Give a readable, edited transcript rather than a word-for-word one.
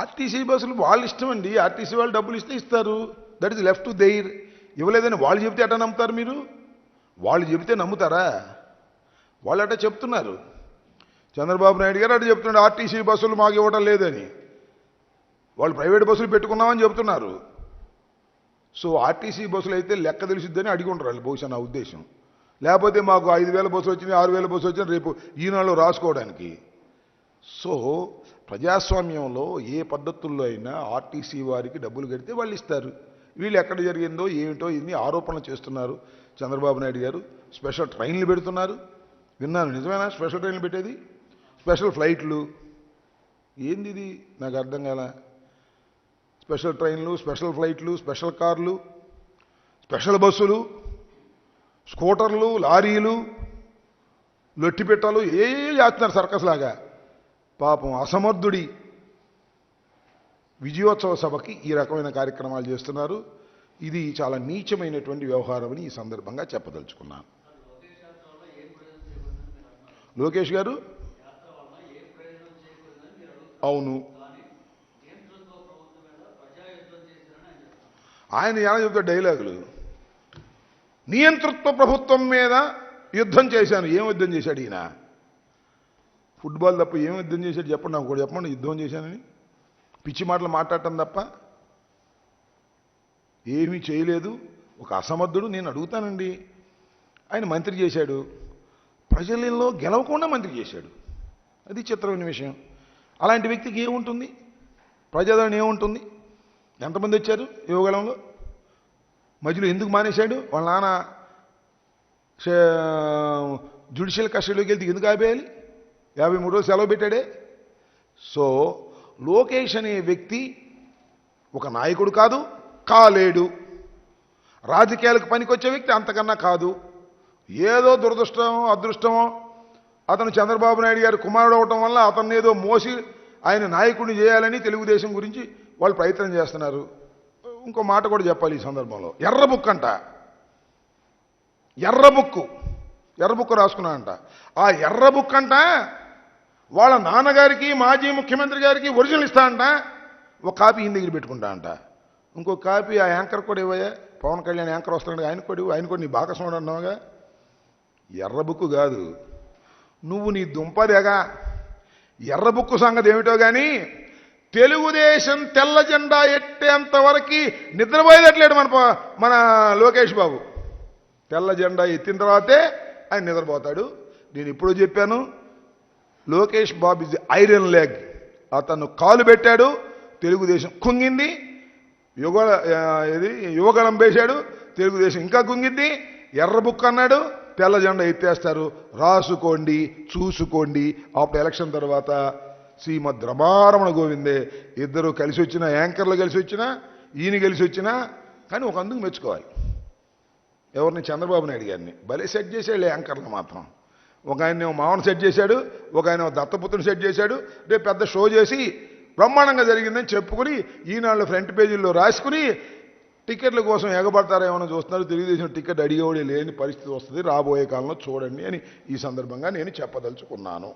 RTC బస్సులు వాళ్ళ ఇష్టం అండి. ఆర్టీసీ వాళ్ళు డబ్బులు ఇస్తే ఇస్తారు. That is left to their. ఇవ్వలేదని వాళ్ళు చెబితే ఎట్లా నమ్ముతారు మీరు? వాళ్ళు చెబితే నమ్ముతారా? వాళ్ళు అట్లా చెప్తున్నారు. చంద్రబాబు నాయుడు గారు అట్లా చెప్తున్నాడు, ఆర్టీసీ బస్సులు మాకు ఇవ్వడం లేదని. వాళ్ళు ప్రైవేట్ బస్సులు పెట్టుకున్నామని చెప్తున్నారు. సో ఆర్టీసీ బస్సులు అయితే లెక్క తెలిసిద్దని అడిగి ఉంటారు వాళ్ళు, బహుశా నా ఉద్దేశం. లేకపోతే మాకు 5,000 బస్సులు వచ్చినాయి, 6,000 బస్సులు వచ్చినాయి రేపు ఈనాళ్ళు రాసుకోవడానికి. సో ప్రజాస్వామ్యంలో ఏ పద్ధతుల్లో అయినా ఆర్టీసీ వారికి డబ్బులు కడితే వాళ్ళు ఇస్తారు. వీళ్ళు ఎక్కడ జరిగిందో ఏమిటో ఇన్ని ఆరోపణలు చేస్తున్నారు చంద్రబాబు నాయుడు గారు. స్పెషల్ ట్రైన్లు పెడుతున్నారు, విన్నాను. నిజమేనా స్పెషల్ ట్రైన్లు పెట్టేది? స్పెషల్ ఫ్లైట్లు ఏంది ఇది? నాకు అర్థం కాల. స్పెషల్ ట్రైన్లు, స్పెషల్ ఫ్లైట్లు, స్పెషల్ కార్లు, స్పెషల్ బస్సులు, స్కూటర్లు, లారీలు, లొట్టిపెట్టాలు ఏ చేస్తున్నారు సర్కస్ లాగా. పాపం అసమర్థుడి విజయోత్సవ సభకి ఈ రకమైన కార్యక్రమాలు చేస్తున్నారు. ఇది చాలా నీచమైనటువంటి వ్యవహారం అని ఈ సందర్భంగా చెప్పదలుచుకున్నాను. లోకేష్ గారు అవును, ఆయన ఎలా చెప్తాడు డైలాగులు. నియంతృత్వ ప్రభుత్వం మీద యుద్ధం చేశాను. ఏం యుద్ధం చేశాడు ఈయన? ఫుట్బాల్ తప్ప ఏం యుద్ధం చేశాడు చెప్పండి, నాకు కూడా చెప్పండి. యుద్ధం చేశానని పిచ్చి మాటలు మాట్లాడటం తప్ప ఏమీ చేయలేదు. ఒక అసమర్థుడు. నేను అడుగుతానండి, ఆయన మంత్రి చేశాడు, ప్రజలలో గెలవకుండా మంత్రి చేశాడు. అది చిత్రమైన విషయం. అలాంటి వ్యక్తికి ఏముంటుంది? ప్రజాదరణ ఏముంటుంది? ఎంతమంది వచ్చారు యువగళంలో? మధ్యలో ఎందుకు మానేశాడు? వాళ్ళ నాన్న జ్యుడిషియల్ కస్టడీలోకి వెళ్తే ఎందుకు ఆపేయాలి? 53 రోజులు సెలవు పెట్టాడే. సో లోకేష్ అనే వ్యక్తి ఒక నాయకుడు కాదు, కాలేడు. రాజకీయాలకు పనికొచ్చే వ్యక్తి అంతకన్నా కాదు. ఏదో దురదృష్టమో అదృష్టమో అతను చంద్రబాబు నాయుడు గారి కుమారుడు అవటం వల్ల అతన్ని ఏదో మోసి ఆయన నాయకుడిని చేయాలని తెలుగుదేశం గురించి వాళ్ళు ప్రయత్నం చేస్తున్నారు. ఇంకో మాట కూడా చెప్పాలి ఈ సందర్భంలో. ఎర్ర బుక్ అంట, ఎర్ర బుక్ రాసుకున్నాడంట. ఆ ఎర్ర బుక్ అంట వాళ్ళ నాన్నగారికి మాజీ ముఖ్యమంత్రి గారికి ఒరిజినల్ ఇస్తా అంట. ఒక కాపీ ఈయన దగ్గర పెట్టుకుంటా అంట. ఇంకో కాపీ ఆ యాంకర్ కూడా ఇవ్వయా, పవన్ కళ్యాణ్ యాంకర్ వస్తున్నాడు, ఆయన కూడా నీ భాగస్వాముడు అన్నావుగా. ఎర్ర బుక్ కాదు, నువ్వు నీ దుంపదేగా. ఎర్ర బుక్కు సంగతి ఏమిటో కానీ తెలుగుదేశం తెల్ల జెండా ఎట్టేంత వరకు నిద్రపోయేటట్లేడు మన లోకేష్ బాబు. తెల్ల జెండా ఎత్తిన తర్వాతే ఆయన నిద్రపోతాడు. నేను ఇప్పుడు చెప్పాను, Lokesh Babu is iron leg. అతను కాలు పెట్టాడు, తెలుగుదేశం కుంగింది. యువగళం వేశాడు, తెలుగుదేశం ఇంకా కుంగింది. ఎర్ర బుక్ అన్నాడు, తెల్ల జెండా ఎత్తేస్తారు. రాసుకోండి, చూసుకోండి. అప్పుడు ఎలక్షన్ తర్వాత శ్రీమద్ రమారమణ గోవిందే. ఇద్దరు కలిసి వచ్చినా, యాంకర్లు కలిసి వచ్చినా, ఈయన కలిసి వచ్చినా, కానీ ఒక అందుకు మెచ్చుకోవాలి. ఎవరిని? చంద్రబాబు నాయుడు గారిని. భలే సెట్ చేశాడు యాంకర్లు మాత్రం. ఒక ఆయన మామను సెట్ చేశాడు, ఒక ఆయన దత్తపుత్రుని సెట్ చేశాడు. రేపు పెద్ద షో చేసి బ్రహ్మాండంగా జరిగిందని చెప్పుకుని ఈనాళ్ళు ఫ్రంట్ పేజీల్లో రాసుకుని టికెట్ల కోసం ఎగబడతారేమో చూస్తున్నారు. తెలుగుదేశం టికెట్ అడిగేవాడే లేని పరిస్థితి వస్తుంది రాబోయే కాలంలో, చూడండి అని ఈ సందర్భంగా నేను చెప్పదలుచుకున్నాను.